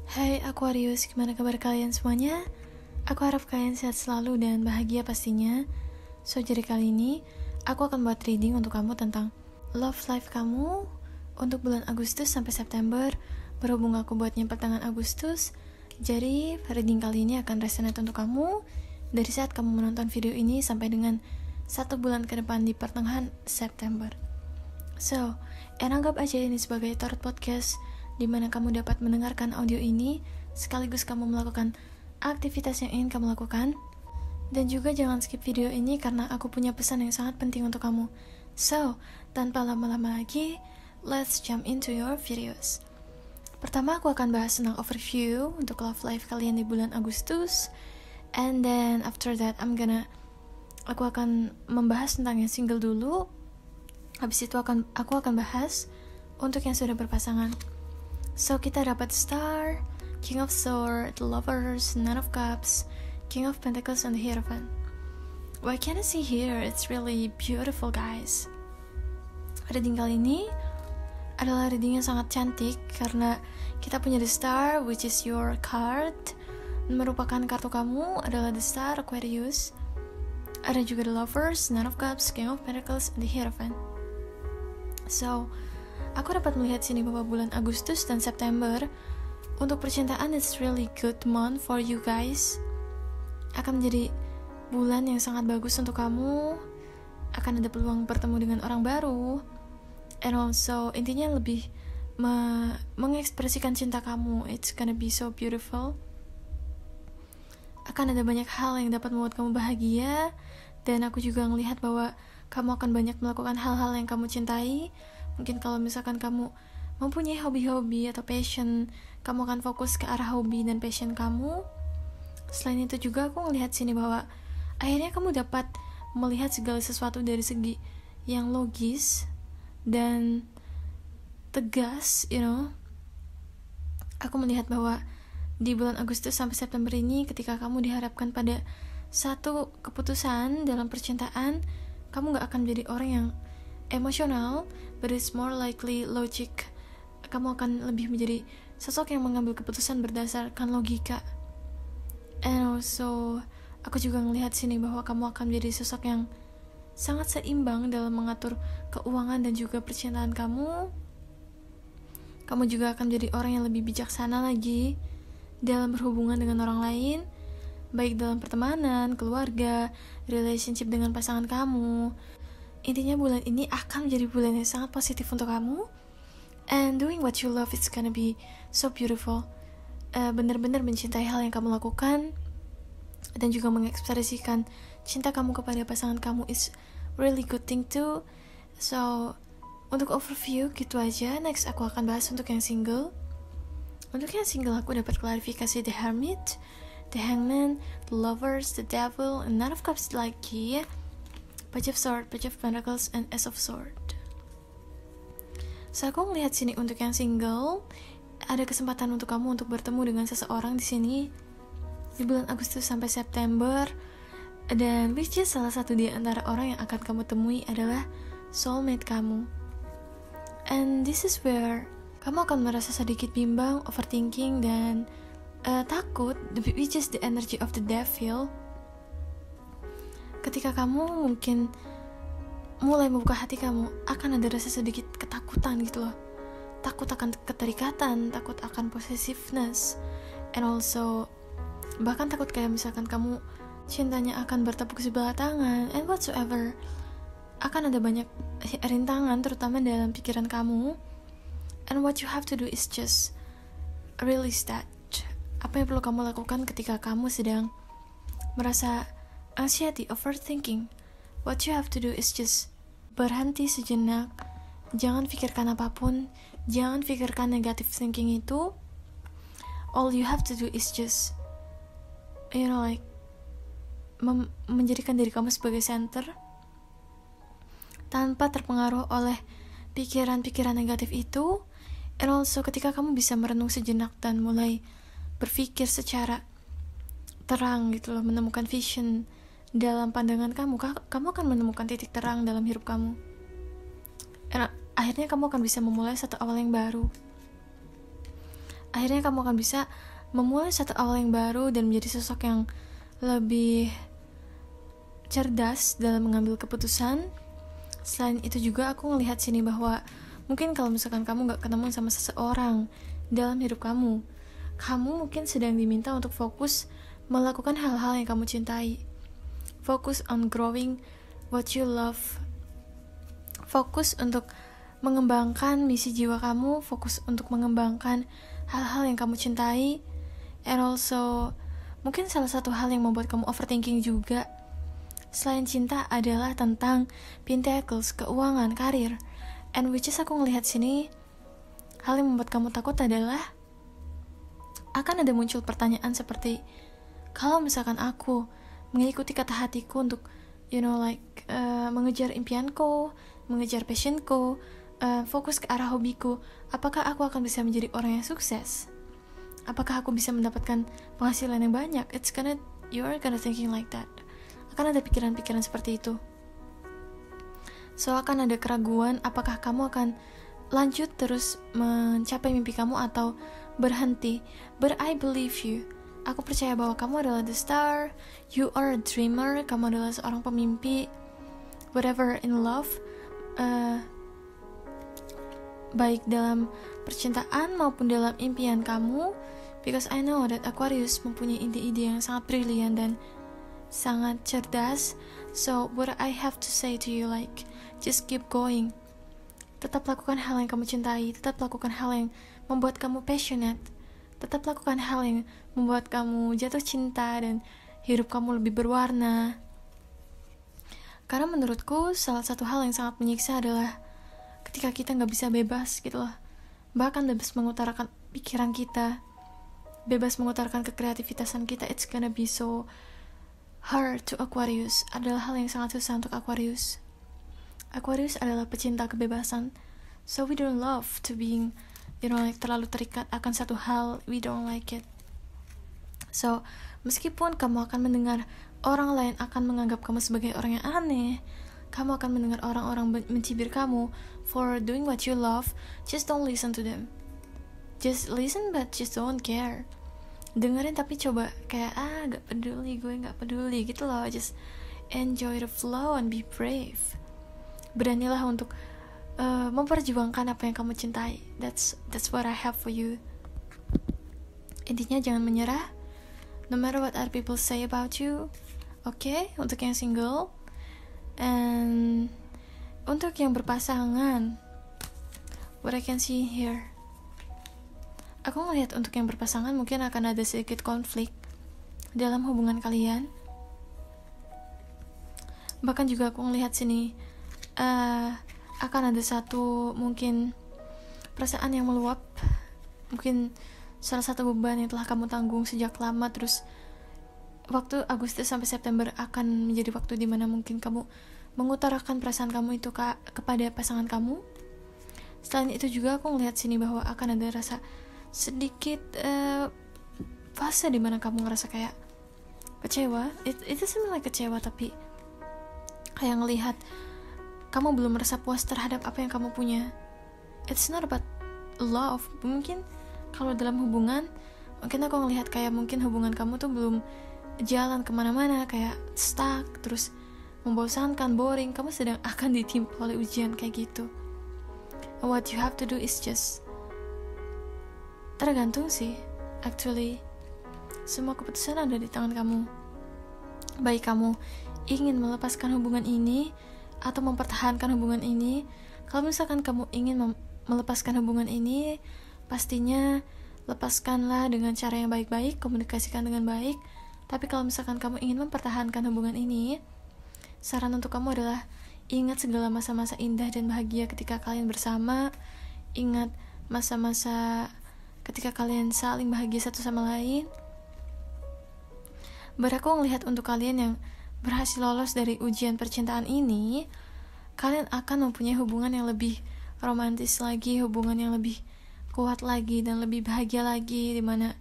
Hai Aquarius, gimana kabar kalian semuanya? Aku harap kalian sehat selalu dan bahagia pastinya. So, jadi kali ini aku akan buat reading untuk kamu tentang love life kamu untuk bulan Agustus sampai September. Berhubung aku buatnya pertengahan Agustus, jadi reading kali ini akan resonate untuk kamu dari saat kamu menonton video ini sampai dengan 1 bulan ke depan di pertengahan September. So, anggap aja ini sebagai Tarot Podcast di mana kamu dapat mendengarkan audio ini sekaligus kamu melakukan aktivitas yang ingin kamu lakukan. Dan juga jangan skip video ini karena aku punya pesan yang sangat penting untuk kamu. So, tanpa lama-lama lagi, let's jump into your videos. Pertama aku akan bahas tentang overview untuk love life kalian di bulan Agustus. And then after that aku akan membahas tentang yang single dulu. Habis itu aku akan bahas untuk yang sudah berpasangan. So, kita dapat Star, King of Swords, Lovers, Nine of Cups, King of Pentacles, and the Hierophant. What can I see here? It's really beautiful, guys. Reading kali ini adalah reading yang sangat cantik karena kita punya the Star, which is your card. Merupakan kartu kamu adalah the Star, Aquarius. Ada juga the Lovers, Nine of Cups, King of Pentacles, and the Hierophant. So, aku dapat melihat sini bahwa bulan Agustus dan September untuk percintaan it's really good month for you guys. Akan menjadi bulan yang sangat bagus untuk kamu. Akan ada peluang bertemu dengan orang baru. And also intinya lebih mengekspresikan cinta kamu. It's gonna be so beautiful. Akan ada banyak hal yang dapat membuat kamu bahagia. Dan aku juga melihat bahwa kamu akan banyak melakukan hal-hal yang kamu cintai. Mungkin kalau misalkan kamu mempunyai hobi-hobi atau passion, kamu akan fokus ke arah hobi dan passion kamu. Selain itu juga aku melihat sini bahwa akhirnya kamu dapat melihat segala sesuatu dari segi yang logis dan tegas, Aku melihat bahwa di bulan Agustus sampai September ini ketika kamu diharapkan pada satu keputusan dalam percintaan, kamu gak akan menjadi orang yang emosional, but it's more likely logic. Kamu akan lebih menjadi sosok yang mengambil keputusan berdasarkan logika. And also, aku juga melihat sini bahwa kamu akan menjadi sosok yang sangat seimbang dalam mengatur keuangan dan juga percintaan kamu. Kamu juga akan menjadi orang yang lebih bijaksana lagi dalam berhubungan dengan orang lain, baik dalam pertemanan, keluarga, relationship dengan pasangan kamu. Intinya bulan ini akan menjadi bulan yang sangat positif untuk kamu. And doing what you love it's gonna be so beautiful. Benar-benar mencintai hal yang kamu lakukan dan juga mengekspresikan cinta kamu kepada pasangan kamu is really good thing too. So, untuk overview gitu aja. Next aku akan bahas untuk yang single. Untuk yang single aku dapat klarifikasi the Hermit, the Hangman, the Lovers, the Devil, and Nine of Cups lagi, Page of Swords, Page of Pentacles, and Ace of Swords. So, aku melihat sini untuk yang single, ada kesempatan untuk kamu untuk bertemu dengan seseorang di sini di bulan Agustus sampai September, dan which is salah satu di antara orang yang akan kamu temui adalah soulmate kamu. And this is where kamu akan merasa sedikit bimbang, overthinking, dan takut, which is the energy of the devil. Ketika kamu mungkin mulai membuka hati kamu, akan ada rasa sedikit ketakutan gitu loh. Takut akan keterikatan, takut akan possessiveness, and also bahkan takut kayak misalkan kamu cintanya akan bertepuk sebelah tangan, and whatsoever. Akan ada banyak rintangan terutama dalam pikiran kamu. And what you have to do is just release that. Apa yang perlu kamu lakukan ketika kamu sedang merasa anxiety, overthinking? What you have to do is just berhenti sejenak. Jangan pikirkan apapun. Jangan pikirkan negative thinking itu. All you have to do is just menjadikan diri kamu sebagai center tanpa terpengaruh oleh pikiran-pikiran negatif itu. And also ketika kamu bisa merenung sejenak dan mulai berpikir secara terang gitu loh, menemukan vision dalam pandangan kamu akan menemukan titik terang dalam hidup kamu. Akhirnya kamu akan bisa memulai satu awal yang baru. akhirnya kamu akan bisa memulai satu awal yang baru dan menjadi sosok yang lebih cerdas dalam mengambil keputusan. Selain itu juga aku ngelihat sini bahwa mungkin kalau misalkan kamu gak ketemu sama seseorang dalam hidup kamu mungkin sedang diminta untuk fokus melakukan hal-hal yang kamu cintai, fokus on growing what you love, fokus untuk mengembangkan misi jiwa kamu, fokus untuk mengembangkan hal-hal yang kamu cintai. And also mungkin salah satu hal yang membuat kamu overthinking juga selain cinta adalah tentang pentacles, keuangan, karir. And which is aku ngelihat sini hal yang membuat kamu takut adalah akan ada muncul pertanyaan seperti, kalau misalkan aku mengikuti kata hatiku untuk mengejar impianku, mengejar passionku, fokus ke arah hobiku, apakah aku akan bisa menjadi orang yang sukses? Apakah aku bisa mendapatkan penghasilan yang banyak? You're gonna thinking like that. Akan ada pikiran-pikiran seperti itu. So akan ada keraguan apakah kamu akan lanjut terus mencapai mimpi kamu atau berhenti. But I believe you. Aku percaya bahwa kamu adalah the star. You are a dreamer. Kamu adalah seorang pemimpi. Whatever in love, baik dalam percintaan maupun dalam impian kamu. Because I know that Aquarius mempunyai ide-ide yang sangat brilian dan sangat cerdas. So what I have to say to you, like, just keep going. Tetap lakukan hal yang kamu cintai. Tetap lakukan hal yang membuat kamu passionate. Tetap lakukan hal yang membuat kamu jatuh cinta dan hidup kamu lebih berwarna. Karena menurutku salah satu hal yang sangat menyiksa adalah ketika kita gak bisa bebas gitu loh. Bahkan bebas mengutarakan pikiran kita, bebas mengutarakan kekreativitasan kita. It's gonna be so hard to Aquarius. Adalah hal yang sangat susah untuk Aquarius. Aquarius adalah pecinta kebebasan. So we don't love to being terlalu terikat akan satu hal. We don't like it. So meskipun kamu akan mendengar orang lain akan menganggap kamu sebagai orang yang aneh, kamu akan mendengar orang-orang mencibir kamu for doing what you love, just don't listen to them. Just listen but just don't care. Dengerin tapi coba kayak gak peduli, gue gak peduli gitu loh. Just enjoy the flow and be brave. Beranilah untuk memperjuangkan apa yang kamu cintai. That's what I have for you. Intinya jangan menyerah, no matter what other people say about you. Okay? Untuk yang single and untuk yang berpasangan, what I can see here, aku ngelihat untuk yang berpasangan mungkin akan ada sedikit konflik dalam hubungan kalian. Bahkan juga aku ngelihat sini akan ada satu mungkin perasaan yang meluap. Mungkin salah satu beban yang telah kamu tanggung sejak lama, terus waktu Agustus sampai September akan menjadi waktu dimana mungkin kamu mengutarakan perasaan kamu itu kepada pasangan kamu. Selain itu juga aku ngelihat sini bahwa akan ada rasa sedikit fase dimana kamu ngerasa kayak kecewa. Itu sebenarnya kecewa, tapi kayak ngelihat kamu belum merasa puas terhadap apa yang kamu punya. It's not about love. Mungkin kalau dalam hubungan, mungkin aku ngelihat kayak mungkin hubungan kamu tuh belum jalan kemana-mana, kayak stuck, terus membosankan, boring. Kamu sedang akan ditimpa oleh ujian kayak gitu. What you have to do is just tergantung sih. Actually, semua keputusan ada di tangan kamu. Baik kamu ingin melepaskan hubungan ini atau mempertahankan hubungan ini. Kalau misalkan kamu ingin melepaskan hubungan ini, pastinya lepaskanlah dengan cara yang baik-baik, komunikasikan dengan baik. Tapi kalau misalkan kamu ingin mempertahankan hubungan ini, saran untuk kamu adalah ingat segala masa-masa indah dan bahagia ketika kalian bersama. Ingat masa-masa ketika kalian saling bahagia satu sama lain. Aku ngelihat untuk kalian yang berhasil lolos dari ujian percintaan ini, kalian akan mempunyai hubungan yang lebih romantis lagi, hubungan yang lebih kuat lagi dan lebih bahagia lagi, dimana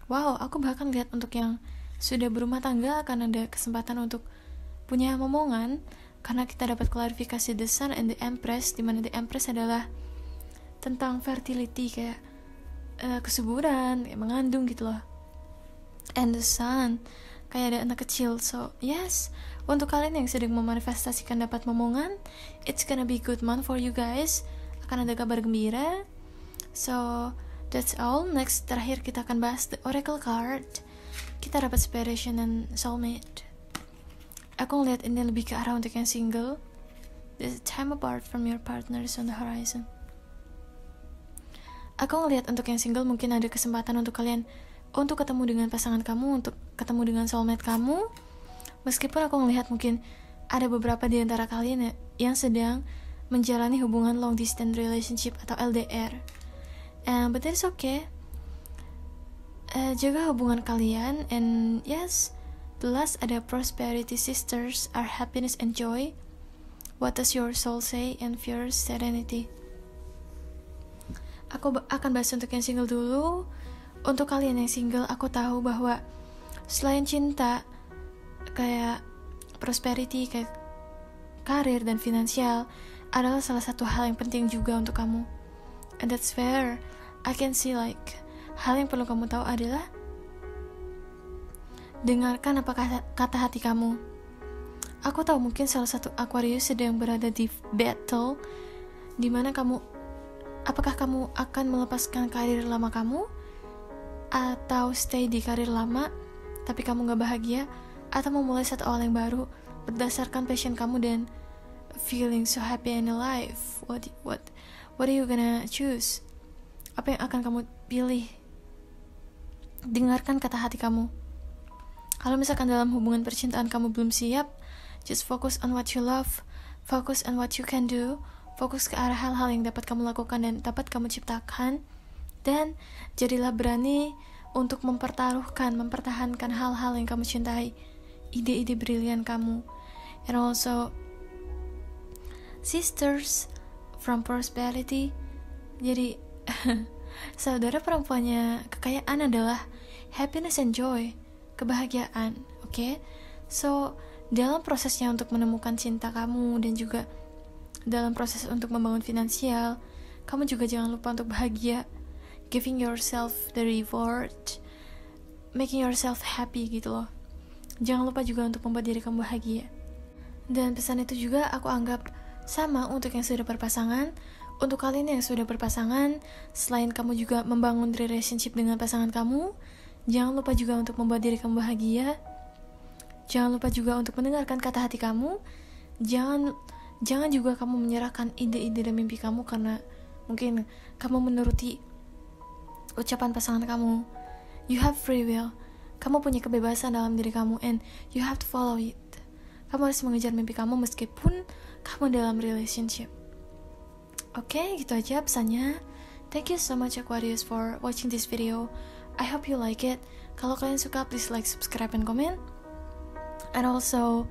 wow, aku bahkan lihat untuk yang sudah berumah tangga akan ada kesempatan untuk punya momongan, karena kita dapat klarifikasi the Sun and the Empress, dimana the Empress adalah tentang fertility, kayak kesuburan, kayak mengandung gitu loh. And the sun, kayak ada anak kecil. So yes, untuk kalian yang sedang memanifestasikan dapat momongan, it's gonna be good month for you guys. Akan ada kabar gembira. So that's all. Next, terakhir kita akan bahas the oracle card. Kita dapat inspiration dan soulmate. Aku ngeliat ini lebih ke arah untuk yang single. The time apart from your partners on the horizon. Aku ngeliat untuk yang single mungkin ada kesempatan untuk kalian untuk ketemu dengan pasangan kamu, untuk ketemu dengan soulmate kamu. Meskipun aku ngelihat mungkin ada beberapa di antara kalian yang sedang menjalani hubungan long distance relationship atau LDR. But it's okay. Jaga hubungan kalian. And yes, the last ada prosperity sisters are happiness and joy. What does your soul say? And fear serenity. Aku akan bahas untuk yang single dulu. Untuk kalian yang single, aku tahu bahwa selain cinta, kayak prosperity, kayak karir dan finansial adalah salah satu hal yang penting juga untuk kamu. And that's fair. I can see like hal yang perlu kamu tahu adalah dengarkan apa kata hati kamu. Aku tahu mungkin salah satu Aquarius sedang berada di battle, dimana apakah kamu akan melepaskan karir lama kamu, atau stay di karir lama tapi kamu gak bahagia, atau memulai satu awal yang baru berdasarkan passion kamu dan feeling so happy and alive. What are you gonna choose? Apa yang akan kamu pilih? Dengarkan kata hati kamu. Kalau misalkan dalam hubungan percintaan kamu belum siap, just focus on what you love, focus on what you can do, fokus ke arah hal-hal yang dapat kamu lakukan dan dapat kamu ciptakan. Dan jadilah berani untuk mempertahankan hal-hal yang kamu cintai, ide-ide brilian kamu. And also, sisters from prosperity. Jadi, saudara perempuannya kekayaan adalah happiness and joy, kebahagiaan, okay? So, dalam prosesnya untuk menemukan cinta kamu dan juga dalam proses untuk membangun finansial, kamu juga jangan lupa untuk bahagia. Giving yourself the reward, making yourself happy gitu loh. Jangan lupa juga untuk membuat diri kamu bahagia. Dan pesan itu juga aku anggap sama untuk yang sudah berpasangan. Untuk kalian yang sudah berpasangan, selain kamu juga membangun relationship dengan pasangan kamu, jangan lupa juga untuk membuat diri kamu bahagia. Jangan lupa juga untuk mendengarkan kata hati kamu. Jangan juga kamu menyerahkan ide-ide dan mimpi kamu karena mungkin kamu menuruti ucapan pasangan kamu. You have free will. Kamu punya kebebasan dalam diri kamu, and you have to follow it. Kamu harus mengejar mimpi kamu meskipun kamu dalam relationship. Oke, gitu aja pesannya. Thank you so much Aquarius for watching this video. I hope you like it. Kalau kalian suka, please like, subscribe, and comment. And also,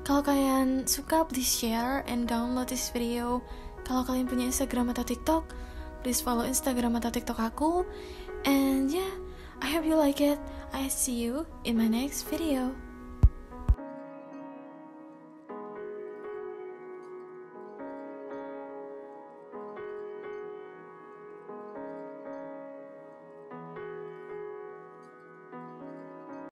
kalau kalian suka, please share and download this video. Kalau kalian punya Instagram atau TikTok, please follow Instagram atau TikTok aku. And yeah, I hope you like it. I see you in my next video.